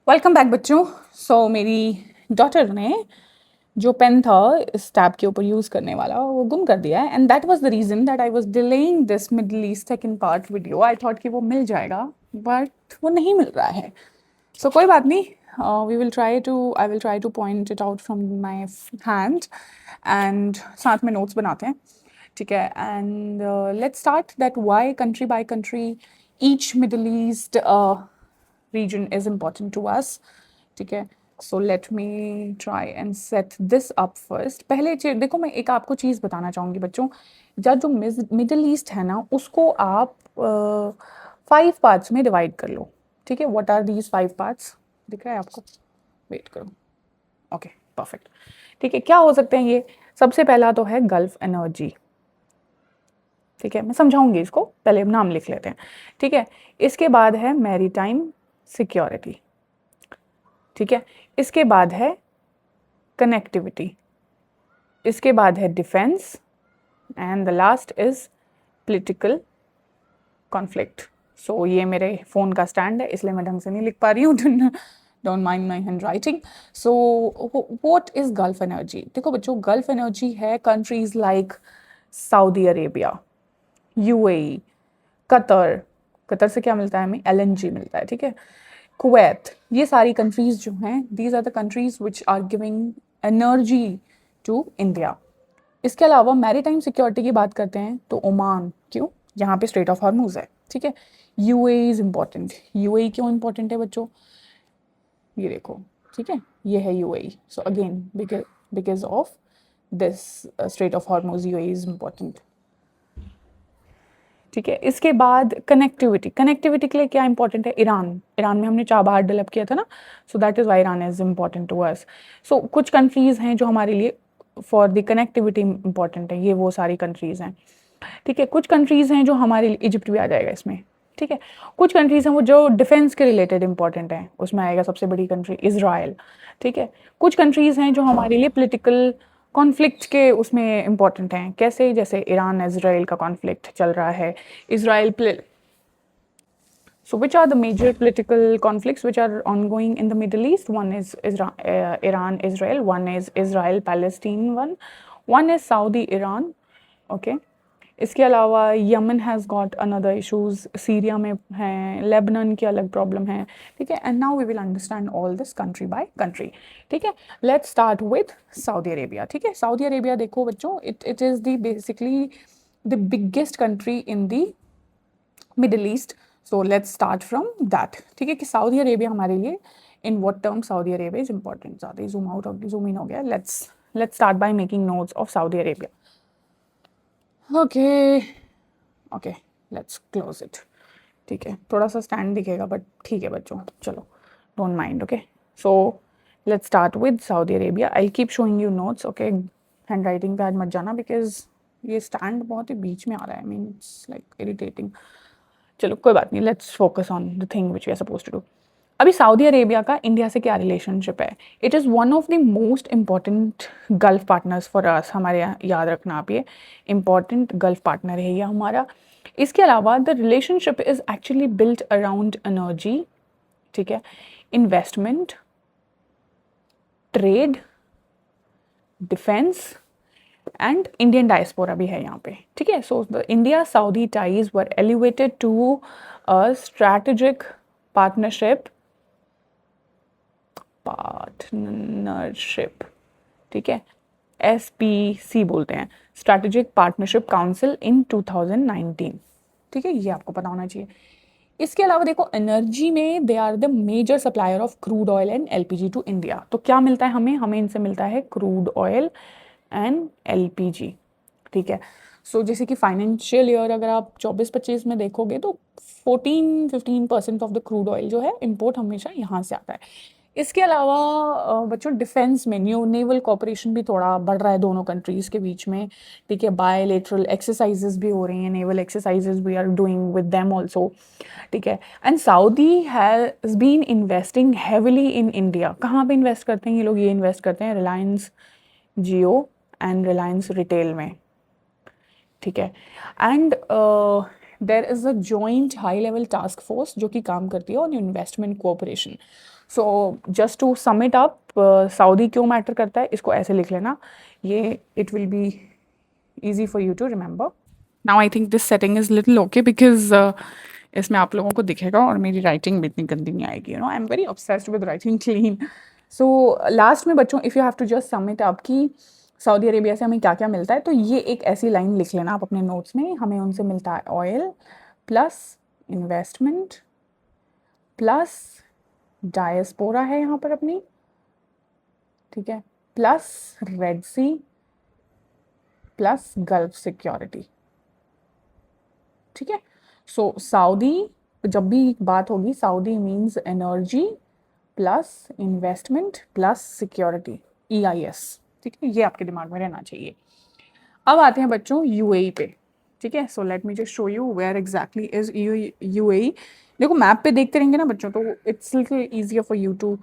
Welcome back बच्चों। मेरी daughter ने जो पेन था इस टैब के ऊपर यूज़ करने वाला वो गुम कर दिया है, and that was the reason that I was delaying this middle east second part video. I thought कि वो मिल जाएगा, बट वो नहीं मिल रहा है। कोई बात नहीं, I will try to point it out from my hand, and साथ में नोट्स बनाते हैं, ठीक है। And let's start that why country by country each middle east region is important to us, ठीक है। So let me try and set this up first. पहले देखो, मैं एक आपको चीज़ बताना चाहूँगी बच्चों। जो मिडल ईस्ट है ना, उसको आप 5 पार्ट्स में डिवाइड कर लो, ठीक है। What are these 5 parts? दिख रहा है आपको? वेट करो। ओके, परफेक्ट, ठीक है। क्या हो सकते हैं ये? सबसे पहला तो है गल्फ एनर्जी, ठीक है। मैं समझाऊंगी इसको, पहले नाम लिख लेते हैं, ठीक है। इसके बाद है मैरीटाइम सिक्योरिटी, ठीक है। इसके बाद है कनेक्टिविटी, इसके बाद है defence, and the last is political conflict. So ये मेरे फ़ोन का स्टैंड है, इसलिए मैं ढंग से नहीं लिख पा रही हूँ। Don't mind my hand writing. So what is gulf energy? देखो बच्चों, गल्फ एनर्जी है countries like Saudi Arabia, UAE, Qatar. Qatar से क्या मिलता है हमें? एलएनजी मिलता है, ठीक है। कुवैत, ये सारी कंट्रीज़ जो हैं, these are the countries which are giving energy to India. इसके अलावा मैरीटाइम सिक्योरिटी की बात करते हैं तो ओमान, क्यों? यहाँ पे स्ट्रेट ऑफ हॉर्मूज है, ठीक है। UAE is important. यूएई क्यों इम्पॉर्टेंट है बच्चों? ये देखो, ठीक है, ये है UAE. So again because of this straight of Hormuz UAE is important, ठीक है। इसके बाद कनेक्टिविटी। कनेक्टिविटी के लिए क्या इंपॉर्टेंट है? ईरान। ईरान में हमने चाबहार डेवलप किया था ना, so that is why Iran is important to us. So कुछ कंट्रीज़ हैं जो हमारे लिए फॉर द कनेक्टिविटी इंपॉर्टेंट है, ये वो सारी कंट्रीज़ हैं, ठीक है। कुछ कंट्रीज़ हैं जो हमारे लिए, इजिप्ट भी आ जाएगा इसमें, ठीक है। कुछ कंट्रीज़ हैं वो जो डिफेंस के रिलेटेड इंपॉर्टेंट हैं, उसमें आएगा सबसे बड़ी कंट्री इज़राइल, ठीक है। कुछ कंट्रीज़ हैं जो हमारे लिए पॉलिटिकल कॉन्फ्लिक्ट के उसमें इंपॉर्टेंट हैं, कैसे? जैसे ईरान इज़राइल का कॉन्फ्लिक्ट चल रहा है, Israel. So which are the major political conflicts which are ongoing in the Middle East? One is Iran, Israel. One is Israel, Palestine. One is Saudi, Iran. Okay. इसके अलावा Yemen has got another issues, Syria में हैं, Lebanon की अलग problem है, ठीक है। And now we will understand all this country by country, ठीक है। Let's start with Saudi Arabia, ठीक है। सऊदी अरेबिया देखो बच्चों, it is the basically the biggest country in the middle east. So let's start from that, ठीक है, कि Saudi Arabia हमारे लिए in what term Saudi Arabia is important. ज़्यादा जूम आउट और जूम इन हो गया। Let's start by making notes of Saudi Arabia. Okay okay, let's close it, ठीक है। थोड़ा सा स्टैंड दिखेगा बट ठीक है बच्चों, चलो, don't mind. Okay, so let's start with Saudi Arabia. I keep showing you notes, okay. Hand writing पे आज मत जाना, बिकॉज ये स्टैंड बहुत ही बीच में आ रहा है, मीन इट्स लाइक इरिटेटिंग। चलो कोई बात नहीं, let's focus on the thing which we are suppose to do. अभी सऊदी अरेबिया का इंडिया से क्या रिलेशनशिप है? It is one of the most important gulf partners for us. हमारे यहाँ याद रखना आप, ये इम्पॉर्टेंट गल्फ पार्टनर है ये हमारा। इसके अलावा the relationship is actually built around energy, ठीक है, investment, trade, defence and Indian diaspora भी है यहाँ पे, ठीक है। So the India Saudi ties were elevated to a strategic partnership, ठीक है, SPC बोलते हैं, स्ट्रैटेजिक पार्टनरशिप काउंसिल इन 2019, ठीक है। ये आपको पता होना चाहिए। इसके अलावा देखो, एनर्जी में they are the major supplier of crude oil and LPG to India. तो क्या मिलता है हमें? हमें इनसे मिलता है क्रूड ऑयल एंड LPG, ठीक है। सो जैसे कि फाइनेंशियल ईयर अगर आप 24-25 में देखोगे तो 14-15% ऑफ द क्रूड ऑयल जो है इम्पोर्ट हमेशा यहाँ से आता है। इसके अलावा बच्चों, डिफेंस में न्यू नेवल कॉपरेशन भी थोड़ा बढ़ रहा है दोनों कंट्रीज़ के बीच में, ठीक है। बायलैटरल एक्सरसाइजेज भी हो रही हैं, naval exercises we are doing with them also, ठीक है। And Saudi has been investing heavily in India. कहाँ पे इन्वेस्ट करते हैं ये लोग? ये इन्वेस्ट करते हैं रिलायंस जियो एंड रिलायंस रिटेल में, ठीक है। And there is a joint high level task force जो कि काम करती है on investment cooperation. So just to sum it up, Saudi क्यों मैटर करता है इसको ऐसे लिख लेना, ये it will be easy for you to remember. Now I think this setting is little okay because इसमें आप लोगों को दिखेगा और मेरी राइटिंग भी इतनी गंदी नहीं आएगी. I am very obsessed with writing clean. So last में बच्चों, if you have to just sum it up कि सऊदी अरेबिया से हमें क्या क्या मिलता है, तो ये एक ऐसी लाइन लिख लेना आप अपने नोट्स में. हमें उनसे मिलता है oil plus investment plus diaspora है यहाँ पर अपनी, ठीक है, plus red sea plus gulf security. ठीक है. सो सऊदी, जब भी बात होगी, Saudi means energy plus investment plus security, EIS. ठीक है, ये आपके दिमाग में रहना चाहिए. अब आते हैं बच्चों UAE पे. ठीक है. So let me just show you where exactly is UAE. देखो मैप पे देखते रहेंगे ना बच्चों, तो it's little easier for you to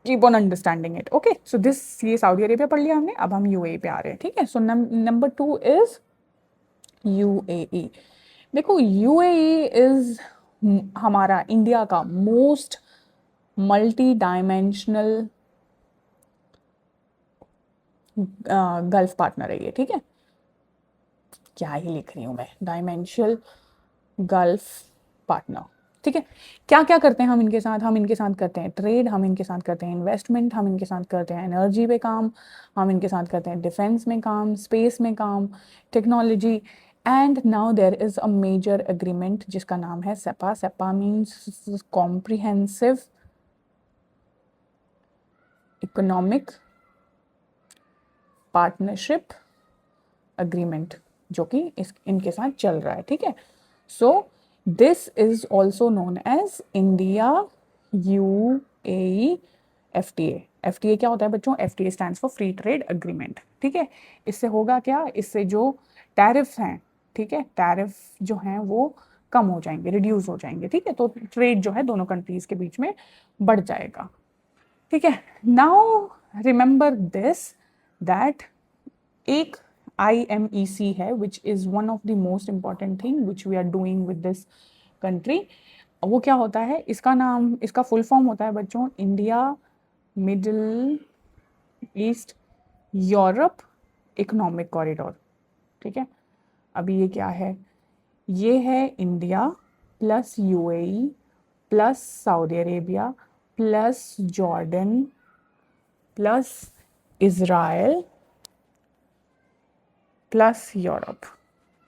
keep on understanding it. Okay. So this, ये सऊदी अरेबिया पढ़ लिया हमने, अब हम UAE पे आ रहे हैं. ठीक है. So number 2 is UAE. देखो UAE इज हमारा इंडिया का most multi dimensional gulf partner है ये. ठीक है. क्या ही लिख रही हूँ मैं, डायमेंशनल गल्फ पार्टनर. ठीक है. क्या क्या करते हैं हम इनके साथ? हम इनके साथ करते हैं ट्रेड, हम इनके साथ करते हैं इन्वेस्टमेंट, हम इनके साथ करते हैं एनर्जी पे काम, हम इनके साथ करते हैं डिफेंस में काम, स्पेस में काम, technology. And now there is a major agreement जिसका नाम है CEPA. CEPA means comprehensive economic partnership agreement, जो कि इनके साथ चल रहा है. ठीक है. So this is also known as India UAE FTA. FTA क्या होता है बच्चों? FTA stands for free trade agreement. ठीक है. इससे होगा क्या? इससे जो टैरिफ्स हैं, ठीक है, टैरिफ जो हैं वो कम हो जाएंगे, रिड्यूस हो जाएंगे. ठीक है. तो ट्रेड जो है दोनों कंट्रीज के बीच में बढ़ जाएगा. ठीक है. नाउ रिमेंबर दिस दैट एक IMEC है which is one of the most important thing which we are doing with this country. वो क्या होता है? इसका नाम, इसका फुल फॉर्म होता है बच्चों India middle east Europe economic corridor. ठीक है. अभी ये क्या है? ये है India plus UAE plus Saudi Arabia plus Jordan plus Israel plus Europe.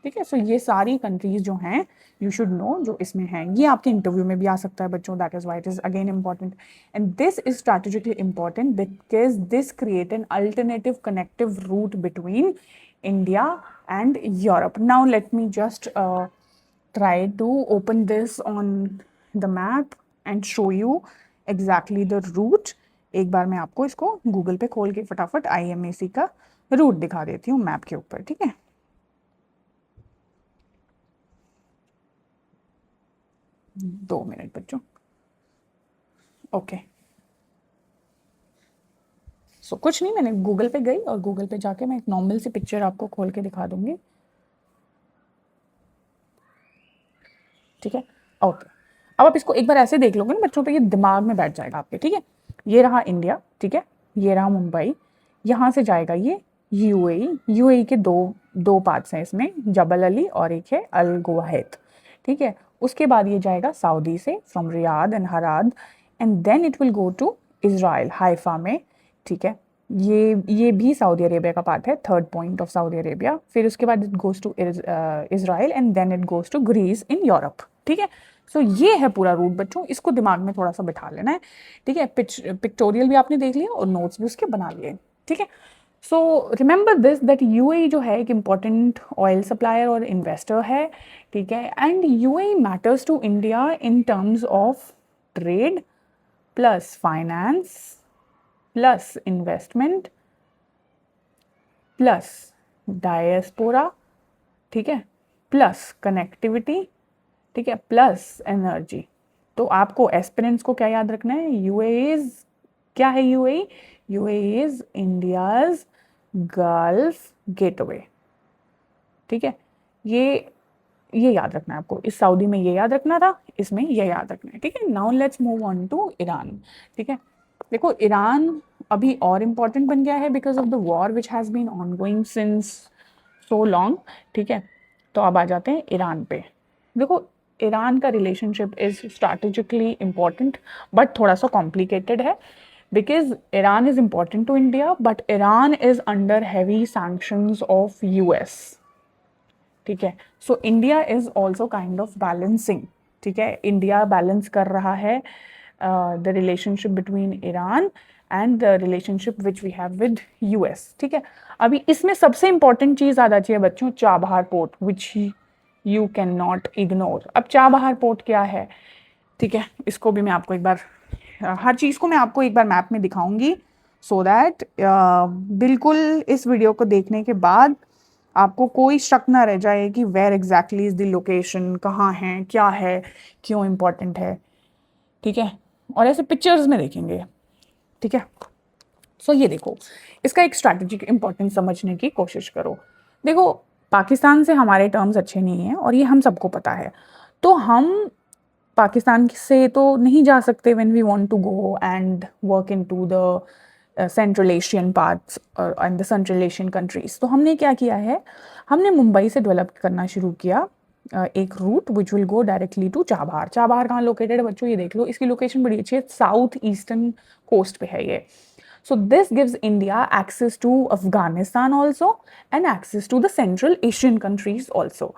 ठीक है. सो ये सारी कंट्रीज जो हैं यू शुड नो, जो इसमें हैं. ये आपके इंटरव्यू में भी आ सकता है बच्चों. That is why it is again important. And this is strategically important because this create an alternative connective route between India and Europe. Now let me just try to open this on the map and show you exactly the route. एक बार मैं आपको इसको Google पे खोल के फटाफट IMEC का root दिखा देती हूँ मैप के ऊपर. ठीक है. 2 मिनट बच्चों. ओके. सो कुछ नहीं, मैंने गूगल पे गई और गूगल पे जाके मैं एक नॉर्मल सी पिक्चर आपको खोल के दिखा दूंगी. ठीक है. ओके. अब आप इसको एक बार ऐसे देख लोगे ना बच्चों, तो ये दिमाग में बैठ जाएगा आपके. ठीक है. ये रहा इंडिया. ठीक है. ये रहा मुंबई. यहाँ से जाएगा ये UAE के दो पार्ट्स हैं इसमें, जबल अली और एक है अल गुवाहित. ठीक है. उसके बाद ये जाएगा सऊदी से from Riyadh and Harad, and then it will go to Israel Haifa में. ठीक है. ये भी सऊदी अरेबिया का पार्ट है, third point of Saudi Arabia. फिर उसके बाद it goes to Israel and then it goes to Greece in Europe. ठीक है. सो ये है पूरा रूट बच्चों. इसको दिमाग में थोड़ा सा बिठा लेना है. ठीक है. पिक्टोरियल भी आपने देख लिया और नोट्स भी उसके बना लिए. ठीक है. So remember this that UAE जो है एक इम्पॉर्टेंट ऑयल सप्लायर और इन्वेस्टर है. ठीक है. And UAE matters to India in terms of trade plus finance plus investment plus diaspora. ठीक है. Plus connectivity. ठीक है. Plus energy. तो आपको एस्पिरेंट्स को क्या याद रखना है? UAE क्या है? UAE is India's gulf gateway. ठीक है. ये ये याद रखना है आपको, इस सऊदी में ये याद रखना था, इसमें ये याद रखना है, ठीक है। Now let's move on to Iran, ठीक है। देखो ईरान अभी और इम्पॉर्टेंट बन गया है because of the war which has been ongoing since so long, ठीक है। तो अब आ जाते हैं ईरान पे। देखो ईरान का relationship is strategically important but थोड़ा सा कॉम्प्लिकेटेड है because Iran is important to India but Iran is under heavy sanctions of US, ठीक है। So India is also kind of balancing, ठीक है। इंडिया बैलेंस कर रहा है the relationship between Iran and the relationship which we have with US, ठीक है। अभी इसमें सबसे इंपॉर्टेंट चीज आ जाती है बच्चों, Chabahar port which you can not ignore. अब चाबहार पोर्ट क्या है, ठीक है, इसको भी मैं आपको एक बार हर चीज़ को मैं आपको एक बार मैप में दिखाऊंगी सो दैट बिल्कुल इस वीडियो को देखने के बाद आपको कोई शक ना रह जाए कि where exactly is the location, कहाँ है, क्या है, क्यों इम्पोर्टेंट है, ठीक है। और ऐसे पिक्चर्स में देखेंगे, ठीक है। सो ये देखो, इसका एक स्ट्रैटेजिक इंपॉर्टेंस समझने की कोशिश करो। देखो पाकिस्तान से हमारे टर्म्स अच्छे नहीं हैं और ये हम सबको पता है, तो हम पाकिस्तान से तो नहीं जा सकते when we want to go and work into the central Asian parts and the central Asian countries. तो हमने क्या किया है, हमने मुंबई से डेवलप करना शुरू किया एक route which will go directly to Chabahar. Chabahar कहाँ लोकेटेड है बच्चों, ये देख लो, इसकी लोकेशन बड़ी अच्छी है, साउथ ईस्टर्न कोस्ट पे है ये। So this gives India access to Afghanistan also and access to the Central Asian countries also.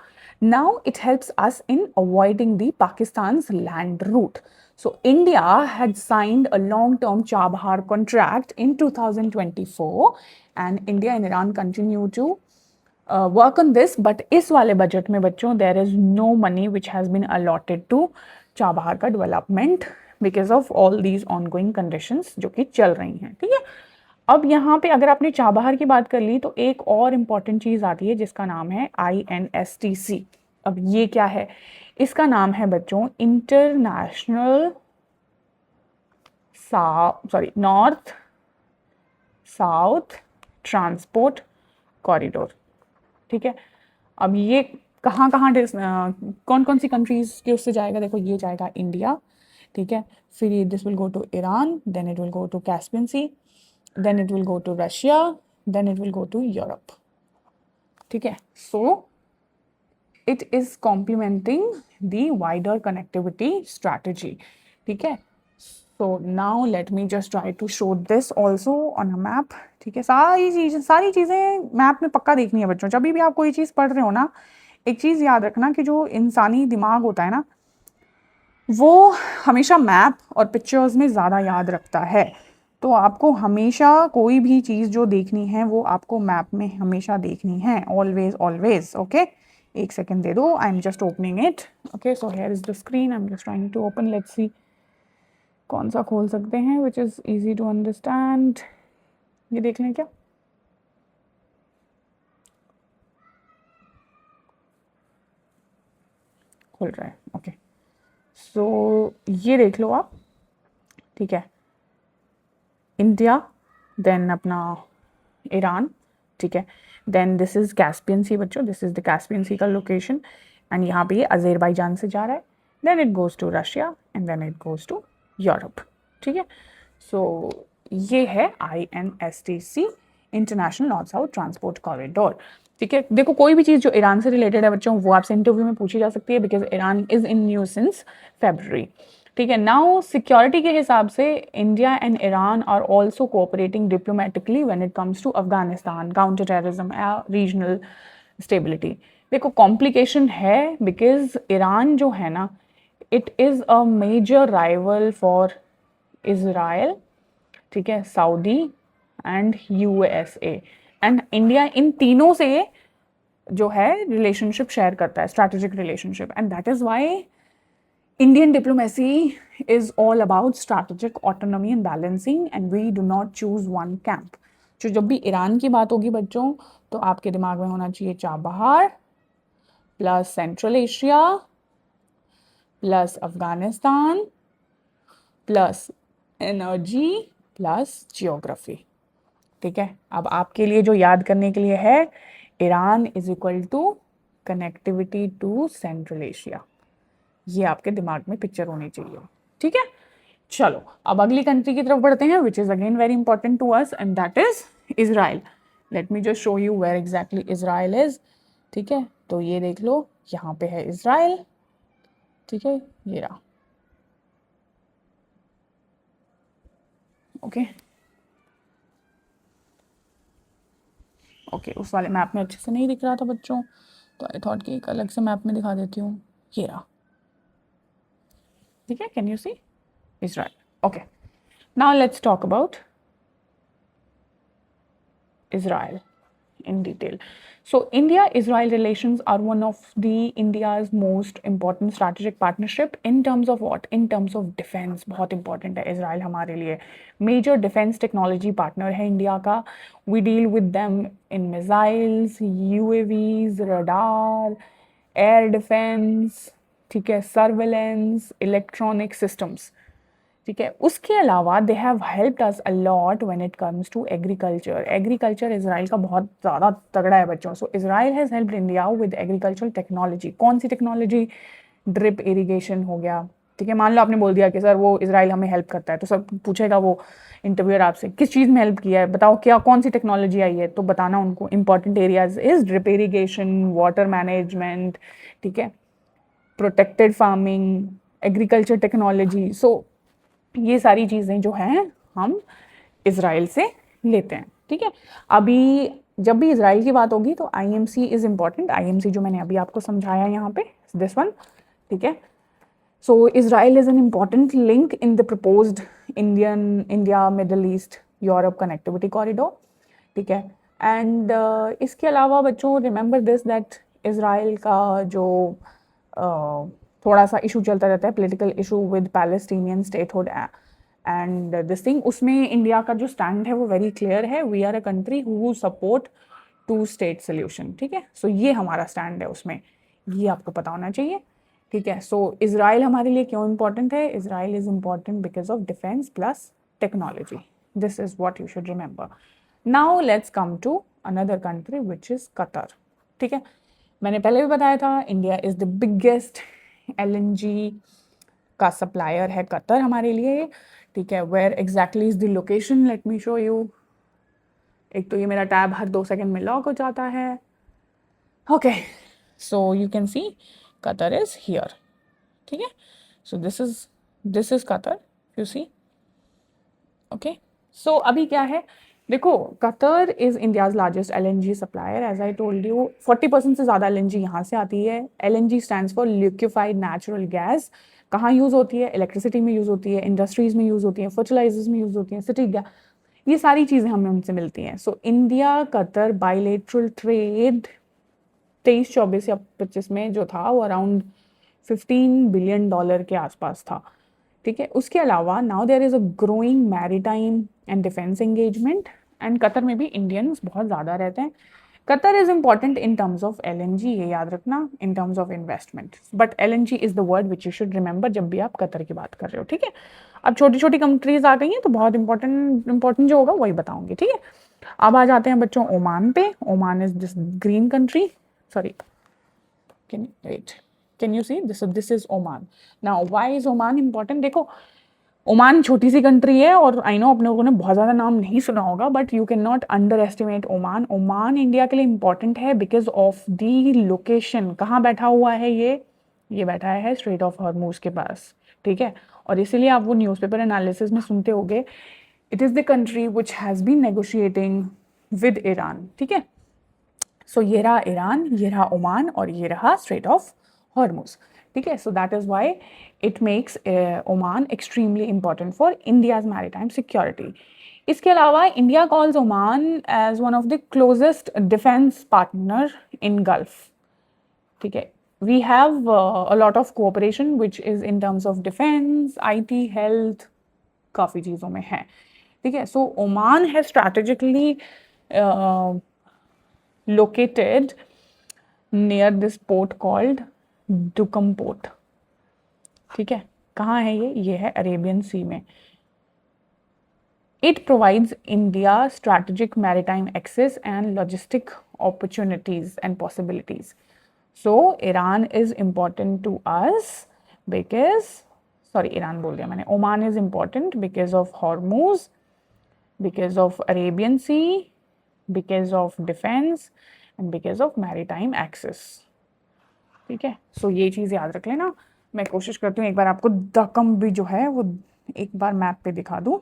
Now it helps us in avoiding the Pakistan's land route. So India had signed a long-term Chabahar contract in 2024 and India and Iran continue to work on this. But इस वाले budget में बच्चों there is no money which has been allotted to Chabahar का development because of all these ongoing conditions जो कि चल रही हैं, ठीक है। अब यहाँ पे अगर आपने चाबहार की बात कर ली तो एक और इम्पॉर्टेंट चीज आती है जिसका नाम है INSTC। अब ये क्या है, इसका नाम है बच्चों international north south transport corridor, ठीक है। अब ये कहाँ कहाँ कौन कौन सी कंट्रीज के उससे जाएगा, देखो ये जाएगा इंडिया, ठीक है। फिर this will go to Iran, then it will go to Caspian sea, then it will go to Russia, then it will go to Europe, ठीक है। सो it is complementing the wider connectivity strategy, ठीक है। so now let me just try to show this also on a map, ठीक है। सारी चीज़ें map में पक्का देखनी है बच्चों। जब भी आप कोई चीज़ पढ़ रहे हो ना, एक चीज़ याद रखना कि जो इंसानी दिमाग होता है ना, वो हमेशा मैप और पिक्चर्स में ज़्यादा याद रखता है। तो आपको हमेशा कोई भी चीज़ जो देखनी है वो आपको मैप में हमेशा देखनी है, ऑलवेज ऑलवेज, ओके। एक सेकेंड दे दो, I am just opening it, okay. So here is the screen, I am just trying to open, let's see कौन सा खोल सकते हैं which is easy to understand. ये देख लें क्या, खुल रहा है, ओके। सो ये देख लो आप, ठीक है। इंडिया, देन अपना ईरान, ठीक है। देन दिस इज कैस्पियन सी बच्चों, दिस इज द कैस्पियन सी का लोकेशन एंड यहाँ पे ये अज़रबैजान से जा रहा है, then it goes to Russia and then it goes to Europe, ठीक है। सो ये है INSTC, international north south transport corridor, ठीक है। देखो कोई भी चीज़ जो ईरान से रिलेटेड है बच्चों वो आपसे इंटरव्यू में पूछी जा सकती है because Iran is in news since February, ठीक है। नाउ सिक्योरिटी के हिसाब से India and Iran are also cooperating diplomatically when it comes to Afghanistan, counter terrorism, regional stability. देखो कॉम्प्लिकेशन है बिकॉज ईरान जो है ना, it is a major rival for Israel, ठीक है, Saudi and USA and India. इन तीनों से जो है रिलेशनशिप शेयर करता है, strategic relationship, and that is Y Indian diplomacy is all about strategic autonomy and balancing and we do not choose one camp. तो जब भी ईरान की बात होगी बच्चों तो आपके दिमाग में होना चाहिए Chabahar plus central Asia plus Afghanistan plus energy plus geography, ठीक है। अब आपके लिए जो याद करने के लिए है, Iran is equal to connectivity to central Asia. ये आपके दिमाग में पिक्चर होनी चाहिए, ठीक है। चलो अब अगली कंट्री की तरफ बढ़ते हैं, which is again very important to us, and that is Israel. Let me just show you where exactly Israel is, ठीक है। तो ये देख लो, यहाँ पे है इजराइल, ठीक है, ये रहा, ओके ओके। उस वाले मैप में अच्छे से नहीं दिख रहा था बच्चों, तो आई थॉट कि एक अलग से मैप में दिखा देती हूँ। ये रहा, ठीक है, can you see Israel, okay. Now let's talk about Israel in detail. So India-Israel relations are one of the India's most important strategic partnership in terms of what? In terms of defense. बहुत important है Israel हमारे लिए. Major defense technology partner है India का. We deal with them in missiles, UAVs, radar, air defense, ठीक है, surveillance, electronic systems. ठीक है। उसके अलावा they have helped us a lot when it comes to agriculture. Agriculture Israel का बहुत ज़्यादा तगड़ा है बच्चों। So Israel has helped India with agricultural technology. कौन सी टेक्नोलॉजी? ड्रिप इरिगेशन हो गया, ठीक है। मान लो आपने बोल दिया कि सर वो इजराइल हमें हेल्प करता है, तो सब पूछेगा वो इंटरव्यूअर आपसे किस चीज़ में हेल्प किया है, बताओ क्या कौन सी टेक्नोलॉजी आई है, तो बताना उनको important areas is drip irrigation, water management, ठीक है, प्रोटेक्टेड फार्मिंग, एग्रीकल्चर टेक्नोलॉजी। सो ये सारी चीज़ें जो हैं हम इज़राइल से लेते हैं, ठीक है। अभी जब भी इज़राइल की बात होगी तो आईएमसी इज़ इम्पॉर्टेंट। आईएमसी जो मैंने अभी आपको समझाया यहाँ पे, दिस वन, ठीक है। So Israel is an important link in the proposed India Middle East Europe connectivity corridor, ठीक है। एंड इसके अलावा बच्चों रिमेंबर दिस दैट इज़राइल का जो थोड़ा सा इशू चलता रहता है, political issue with Palestinian statehood and this thing, उसमें इंडिया का जो स्टैंड है वो वेरी क्लियर है। We are a country who support two state solution, ठीक है। सो ये हमारा स्टैंड है उसमें, ये आपको पता होना चाहिए, ठीक है। सो इज़राइल हमारे लिए क्यों इंपॉर्टेंट है? Israel is important because of defence plus technology. This is what you should remember. Now let's come to another country which is Qatar, ठीक है। मैंने पहले भी बताया था India is the biggest LNG का सप्लायर है कतर हमारे लिए, ठीक है। Where exactly is the location, let me show you. एक तो ये मेरा टैब हर 2 सेकंड में लॉक हो जाता है, okay. So you can see Qatar is here, ठीक है। So this is Qatar, you see, okay. So अभी क्या है, देखो Qatar is India's largest LNG supplier. As I told you 40% से ज़्यादा एलएनजी यहाँ से आती है। LNG stands for liquefied natural gas. कहाँ यूज़ होती है? इलेक्ट्रिसिटी में यूज़ होती है, इंडस्ट्रीज़ में यूज़ होती है, फर्टिलाइजर्स में यूज़ होती है, सिटी गैस, ये सारी चीज़ें हमें उनसे मिलती हैं। So India Qatar bilateral trade 23-24 या 25 में जो था वो अराउंड $15 बिलियन के आसपास था, ठीक है। उसके अलावा now there is a growing maritime and defence engagement, and Qatar में भी इंडियंस बहुत ज़्यादा रहते हैं। Qatar is important in terms of LNG, ये याद रखना, in terms of investment, but LNG is the word which you should remember जब भी आप कतर की बात कर रहे हो, ठीक है। अब छोटी छोटी कंट्रीज आ गई हैं तो बहुत इंपॉर्टेंट जो होगा वही बताऊंगी, ठीक है। अब आ जाते हैं बच्चों ओमान पे। Oman is this green country, sorry, can you C this is Oman. Now why is Oman important? देखो ओमान छोटी सी कंट्री है और आई नो अपने लोगों ने बहुत ज़्यादा नाम नहीं सुना होगा, but you can not under estimate Oman. Oman India के लिए इंपॉर्टेंट है बिकॉज ऑफ दी लोकेशन। कहाँ बैठा हुआ है ये बैठा है स्ट्रेट ऑफ हॉर्मूज के पास, ठीक है। और इसीलिए आप वो न्यूज़पेपर एनालिसिस में सुनते होंगे, it is the country which has been negotiating with Iran, ठीक है। सो ये रहा ईरान, ये रहा ओमान और ये रहा स्ट्रेट ऑफ हॉर्मूज, ठीक है। So that is why it makes Oman extremely important for India's maritime security. इसके अलावा India calls Oman as one of the closest defence partner in Gulf, ठीक है। We have a lot of cooperation which is in terms of defence, IT, health, काफ़ी चीज़ों में है, ठीक है। सो ओमान है strategically located near this port called Duqm Port, ठीक है। कहाँ है ये है अरेबियन सी में। It provides India strategic maritime access and logistic opportunities and possibilities. So Iran is important to us because, sorry, Iran बोल दिया मैंने. Oman is important because of Hormuz, because of Arabian Sea, because of defense and because of maritime access. ठीक है, so ये चीज़ याद रख लेना. मैं कोशिश करती हूँ एक बार आपको दक्कम भी जो है वो एक बार मैप पे दिखा दूँ.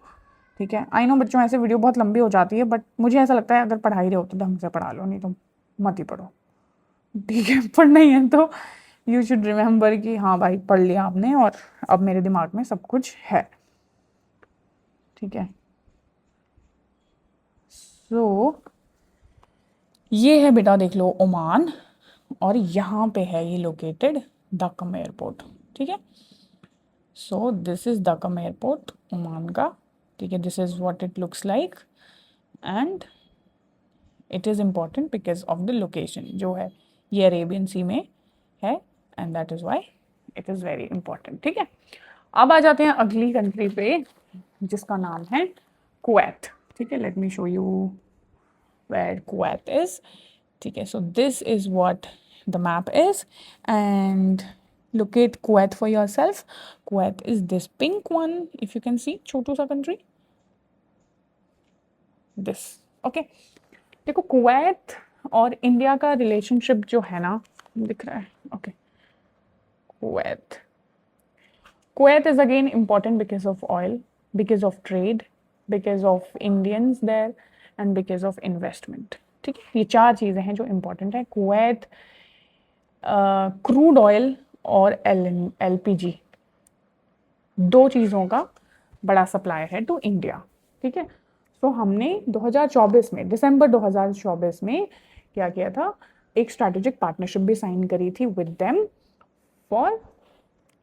ठीक है, आई नो बच्चों ऐसे वीडियो बहुत लंबी हो जाती है, बट मुझे ऐसा लगता है अगर पढ़ा ही रहे हो तो ढंग से पढ़ा लो, नहीं तो मत ही पढ़ो. ठीक है, पढ़ना ही है तो यू शुड रिमेंबर कि हाँ भाई पढ़ लिया आपने और अब मेरे दिमाग में सब कुछ है. ठीक है, सो ये है बेटा, देख लो ओमान, और यहाँ पे है ये लोकेटेड दक्कम एयरपोर्ट. ठीक है, so this is Duqm airport Oman का. ठीक है, this is what it looks like and it is important because of the location. जो है ये अरेबियन सी में है and that is why it is very important. ठीक है, अब आ जाते हैं अगली कंट्री पे जिसका नाम है कुवैत. ठीक है, let me show you where Kuwait is. ठीक है, so this is what the map is and locate Kuwait for yourself. Kuwait is this pink one, if you can see, छोटू सा country. This, okay. देखो Kuwait और India का relationship जो है ना, दिख रहा है. Okay, Kuwait. Kuwait is again important because of oil, because of trade, because of Indians there and because of investment. ठीक है, ये चार चीज़ें हैं जो इम्पॉर्टेंट है. कुवैत क्रूड ऑयल और LPG दो चीज़ों का बड़ा सप्लाई है टू इंडिया. ठीक है, तो हमने 2024 में, दिसंबर 2024 में क्या किया था, एक स्ट्रैटेजिक पार्टनरशिप भी साइन करी थी with them for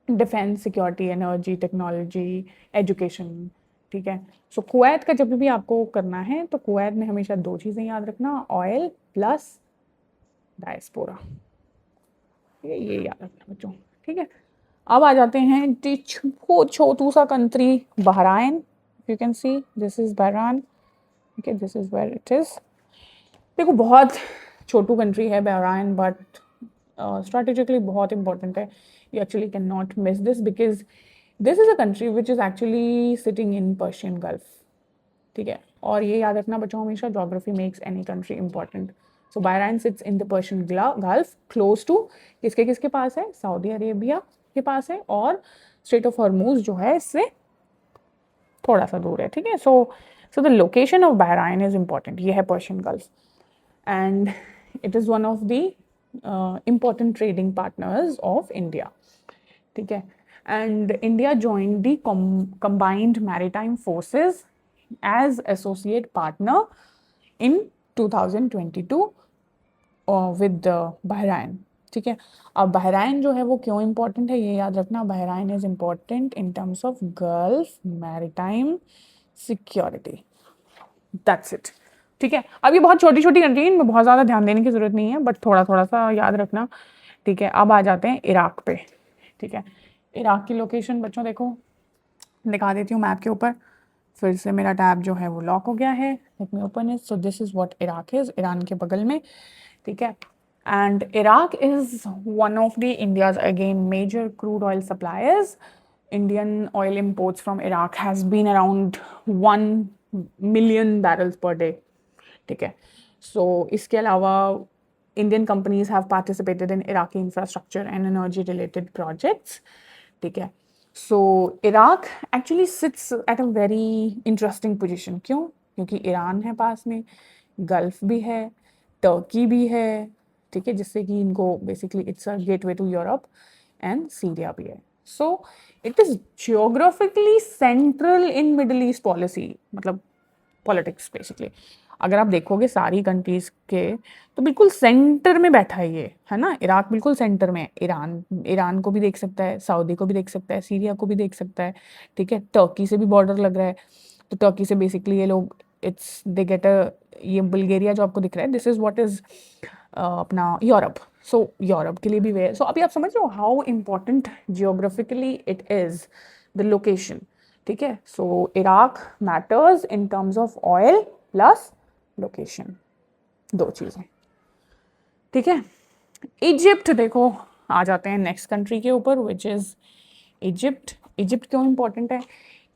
defence, security, energy, technology, education. ठीक है, सो कुवैत का जब भी आपको करना है तो कुवैत में हमेशा दो चीज़ें याद रखना, ऑयल प्लस डायस्पोरा. ये याद रखना बच्चों. ठीक है, अब आ जाते हैं छोटू सा country Bahrain. You can see this is Bahrain. Okay, this is where it is. देखो बहुत छोटू कंट्री है बहराइन, बट स्ट्रैटेजिकली बहुत इंपॉर्टेंट है. You actually can not miss this because this is a country which is actually sitting in Persian Gulf. ठीक है, और ये याद रखना बच्चों हमेशा, geography makes any country important. So Bahrain sits in the Persian Gulf, close to किसके पास है, सऊदी अरेबिया के पास है, और स्ट्रेट ऑफ हॉर्मूज जो है इससे थोड़ा सा दूर है. ठीक है, so the location of Bahrain is important. ये है Persian gulf and it is one of the important trading partners of India. ठीक है, and India joined the combined maritime forces as associate partner in 2022 with Bahrain. ठीक है, अब बहराइन जो है वो क्यों इम्पोर्टेंट है ये याद रखना. Bahrain is important in terms of gulf maritime security. That's it. ठीक है, अब ये बहुत छोटी छोटी कंट्री है, इनमें बहुत ज़्यादा ध्यान देने की ज़रूरत नहीं है, बट थोड़ा थोड़ा सा याद रखना. ठीक है, अब आ जाते हैं इराक पे. ठीक है, इराक की लोकेशन बच्चों देखो, दिखा देती हूँ मैप के ऊपर. फिर से मेरा टैब जो है वो लॉक हो गया है. Let me open it. So this is what Iraq is, Iran के बगल में. ठीक है, and Iraq is one of the India's again major crude oil suppliers. Indian oil imports from Iraq has been around 1 million barrels per day. ठीक है, so इसके अलावा Indian companies have participated in Iraqi infrastructure and energy related projects. ठीक है, so Iraq actually sits at a very interesting position. क्यों? क्योंकि Iran है पास में, गल्फ भी है, टर्की भी है. ठीक है, जिससे कि इनको basically it's a gateway to Europe, and Syria भी है. So it is geographically central in Middle East policy, मतलब पॉलिटिक्स बेसिकली. अगर आप देखोगे सारी कंट्रीज़ के तो बिल्कुल सेंटर में बैठा है ये, है ना. इराक बिल्कुल सेंटर में है. ईरान को भी देख सकता है, सऊदी को भी देख सकता है, सीरिया को भी देख सकता है. ठीक है, टर्की से भी बॉर्डर लग रहा है, तो टर्की से बेसिकली ये लोग इट्स दे गेट अ, ये बुल्गारिया जो आपको दिख रहा है, दिस इज़ व्हाट इज़ अपना यूरोप. सो यूरोप के लिए भी वे. सो अभी आप समझ रहे हो how important geographically it is the location. ठीक है, so Iraq matters in terms of oil plus location, दो चीज़ें. ठीक है, इजिप्ट देखो, आ जाते हैं नेक्स्ट कंट्री के ऊपर, विच इज़ इजिप्ट। इजिप्ट क्यों इम्पॉर्टेंट है?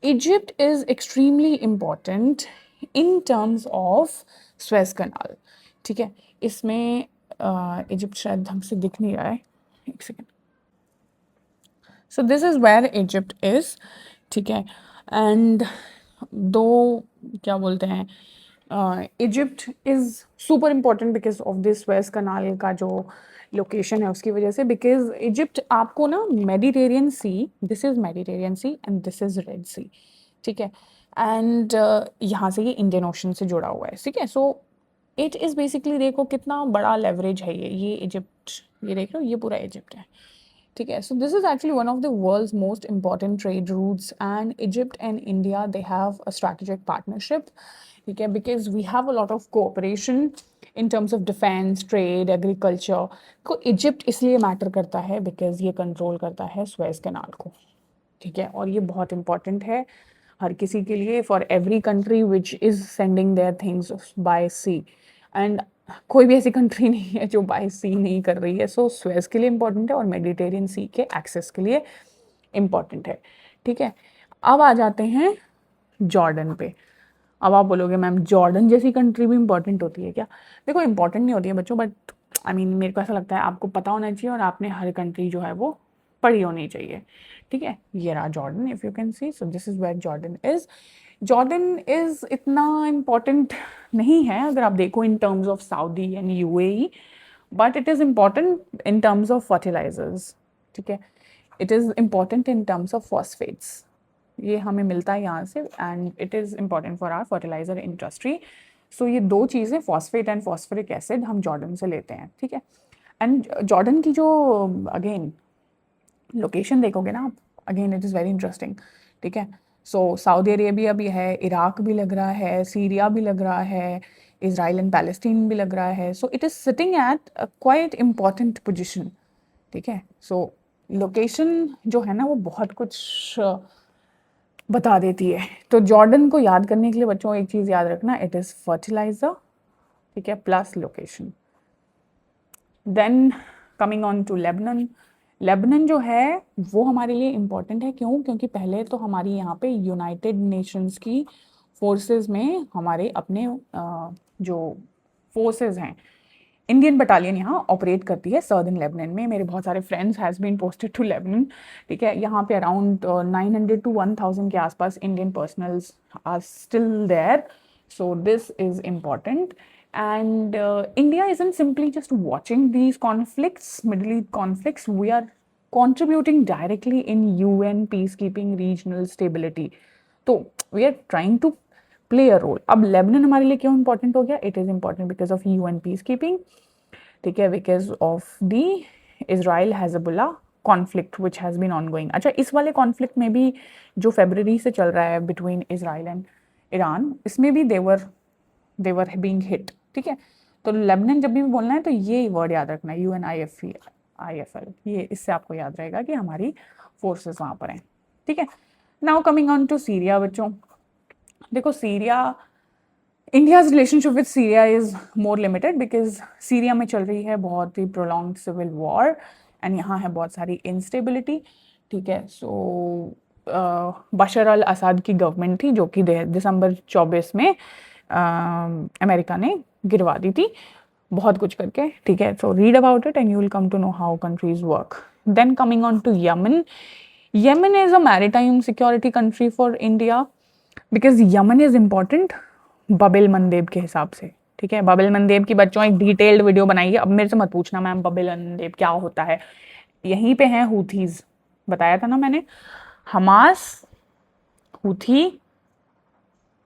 Egypt is extremely important in terms of Suez canal. ठीक है, इसमें इजिप्ट शायद ढंग से दिख नहीं रहा है, एक second. So this is where Egypt is. ठीक है, एंड दो क्या बोलते हैं, Egypt is super important because of this Suez canal का जो लोकेशन है उसकी वजह से। बिकॉज इजिप्ट आपको ना Mediterranean sea, this is Mediterranean sea and this is red sea. ठीक है, एंड यहाँ से ये इंडियन ओशन से जुड़ा हुआ है। ठीक है, सो इट इज़ बेसिकली, देखो कितना बड़ा लेवरेज है ये इजिप्ट, ये देख रहे हो, ये पूरा इजिप्ट है। ठीक है, so this is actually one of the world's most important trade routes, and Egypt and India, they have a strategic partnership. ठीक है, because we have a lot of cooperation in terms of defense, trade, agriculture. को Egypt इसलिए matter करता है because ये control करता है Suez canal को। ठीक है, और ये बहुत इंपॉर्टेंट है हर किसी के लिए, for every country which is sending there things by sea. And कोई भी ऐसी कंट्री नहीं है जो बाय सी नहीं कर रही है। सो स्वेज के लिए इंपॉर्टेंट है और मेडिटेरियन सी के एक्सेस के लिए इम्पॉर्टेंट है। ठीक है, अब आ जाते हैं जॉर्डन पे। अब आप बोलोगे मैम जॉर्डन जैसी कंट्री भी इंपॉर्टेंट होती है क्या? देखो इंपॉर्टेंट नहीं होती है बच्चों, बट आई मीन मेरे को ऐसा लगता है आपको पता होना चाहिए और आपने हर कंट्री जो है वो पढ़ी होनी चाहिए। ठीक है, ये रहा Jordan, if you can see, so this is where Jordan is. Jordan is इतना इम्पॉर्टेंट नहीं है अगर आप देखो in terms of Saudi and UAE, but it is important in terms of fertilizers. ठीक है, it is important in terms of phosphates, ये हमें मिलता है यहाँ से, and it is important for our fertilizer industry. So ये दो चीज़ें, फॉस्फेट एंड फॉस्फोरिक एसिड, हम जॉर्डन से लेते हैं। ठीक है, एंड जॉर्डन की जो अगेन लोकेशन देखोगे ना आप, again it is very interesting. ठीक है, सो सऊदी अरेबिया भी है, इराक भी लग रहा है, सीरिया भी लग रहा है, इसराइल एंड पैलेस्टीन भी लग रहा है। So it is sitting at a quite important position. ठीक है, सो लोकेशन जो है ना वो बहुत कुछ बता देती है। तो जॉर्डन को याद करने के लिए बच्चों एक चीज़ याद रखना, इट इज़ फर्टिलाइजर। ठीक है, plus location. Then coming on to Lebanon. Lebanon जो है वो हमारे लिए इम्पॉर्टेंट है, क्यों? क्योंकि पहले तो हमारी यहाँ पे यूनाइटेड नेशंस की फोर्सेस में हमारे अपने जो फोर्सेस हैं, इंडियन बटालियन यहाँ ऑपरेट करती है सर्दर्न लेबनन में। मेरे बहुत सारे friends has been posted to Lebanon. ठीक है, यहाँ पे अराउंड 900 to 1000 के आसपास Indian personnels are still there. So this is important, and India isn't simply just watching these conflicts, Middle East conflicts. We are contributing directly in UN peacekeeping, regional stability. तो we are trying to play a role. अब Lebanon हमारे लिए क्यों important हो गया? It is important because of UN peacekeeping. ठीक है, because of the Israel Hezbollah conflict which has been ongoing. अच्छा, इस वाले कॉन्फ्लिक्ट में भी जो फेब्रवरी से चल रहा है बिटवीन इसराइल एंड ईरान, इसमें भी देवर बीइंग हिट। ठीक है, तो लेबनन जब भी बोलना है तो ये वर्ड याद रखना है, UNIFIL, ये इससे आपको याद रहेगा कि हमारी फोर्सेस वहाँ पर हैं। ठीक है, now coming on to Syria बच्चों। देखो Syria, India's relationship with Syria is more limited because Syria में चल रही है बहुत ही प्रोलॉन्ग्ड सिविल वॉर, एंड यहाँ है बहुत सारी इंस्टेबिलिटी। ठीक है, सो बशर अल असद की गवर्नमेंट थी जो कि दिसंबर 24 में अमेरिका ने गिरवा दी थी बहुत कुछ करके। ठीक है, so read about it and you will come to know how countries work. Then coming on to Yemen. Yemen is a maritime security country for India because Yemen is important Bab el Mandeb के हिसाब से। ठीक है, बबिल मंदेब की बच्चों एक detailed video बनाई है। अब मेरे से मत पूछना मैम बबिल मंदेब क्या होता है, यहीं पे हैं हूथीज, बताया था ना मैंने, हमास, हूथी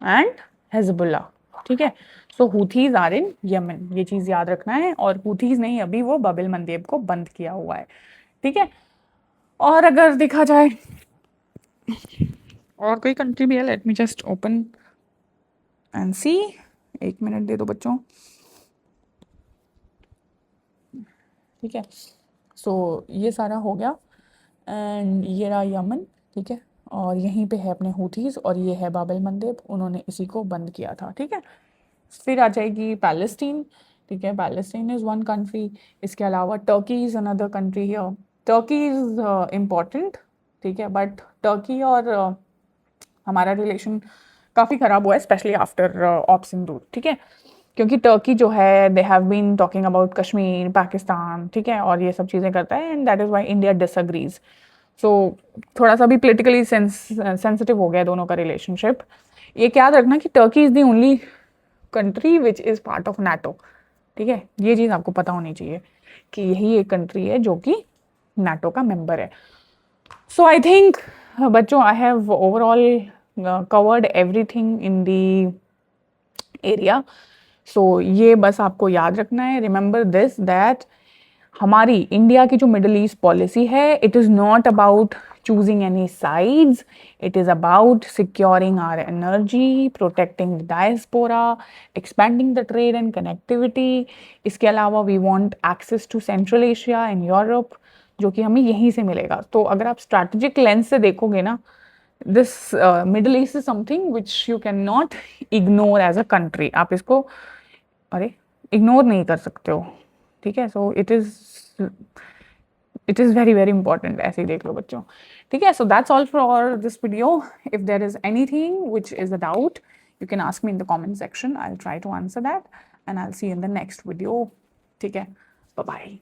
एंड हिजबुल्ला। ठीक है, सो हूथीज आर इन यमन, ये चीज़ याद रखना है। और हूथीज नहीं, अभी वो बबिल मंदेब को बंद किया हुआ है। ठीक है, और अगर देखा जाए और कोई कंट्री भी है, let me just open and see, एक मिनट दे दो बच्चों। ठीक है, सो ये सारा हो गया, एंड ये रहा यमन। ठीक है, और यहीं पे है अपने हूथीज, और ये है बाबिल मंदेब, उन्होंने इसी को बंद किया था। ठीक है, फिर आ जाएगी पैलेस्टीन। ठीक है, पैलेस्टाइन इज़ वन कंट्री, इसके अलावा Turkey is another country here. Turkey is important, ठीक है, बट टर्की और हमारा रिलेशन काफ़ी ख़राब हुआ है, स्पेशली आफ्टर ऑप सिंदूर, ठीक है, क्योंकि टर्की जो है they have been talking about Kashmir, Pakistan, ठीक है, और ये सब चीज़ें करता है, and that is why India disagrees. So थोड़ा सा भी पोलिटिकली सेंसिटिव हो गया दोनों का रिलेशनशिप। ये याद रखना कि Turkey is the only country which is part of NATO, ठीक है, ये चीज़ आपको पता होनी चाहिए कि यही एक कंट्री है जो कि नाटो का मेंबर है। सो आई थिंक बच्चों, I have overall covered everything in the area. So ये बस आपको याद रखना है, रिमेंबर दिस दैट हमारी इंडिया की जो मिडिल ईस्ट पॉलिसी है, it is not about choosing any sides. It is about securing our energy, protecting the diaspora, expanding the trade and connectivity. इसके अलावा we want access to Central Asia and Europe, जो कि हमें यहीं से मिलेगा। तो अगर आप strategic lens से देखोगे ना, this Middle East is something which you cannot ignore as a country. आप इसको अरे इग्नोर नहीं कर सकते हो, ठीक है। So it is very very important, ऐसे ही देख लो बच्चों, ठीक है। So that's all for this video. If there is anything which is a doubt, you can ask me in the comment section, I will try to answer that, and I will see you in the next video, ठीक है। Bye bye.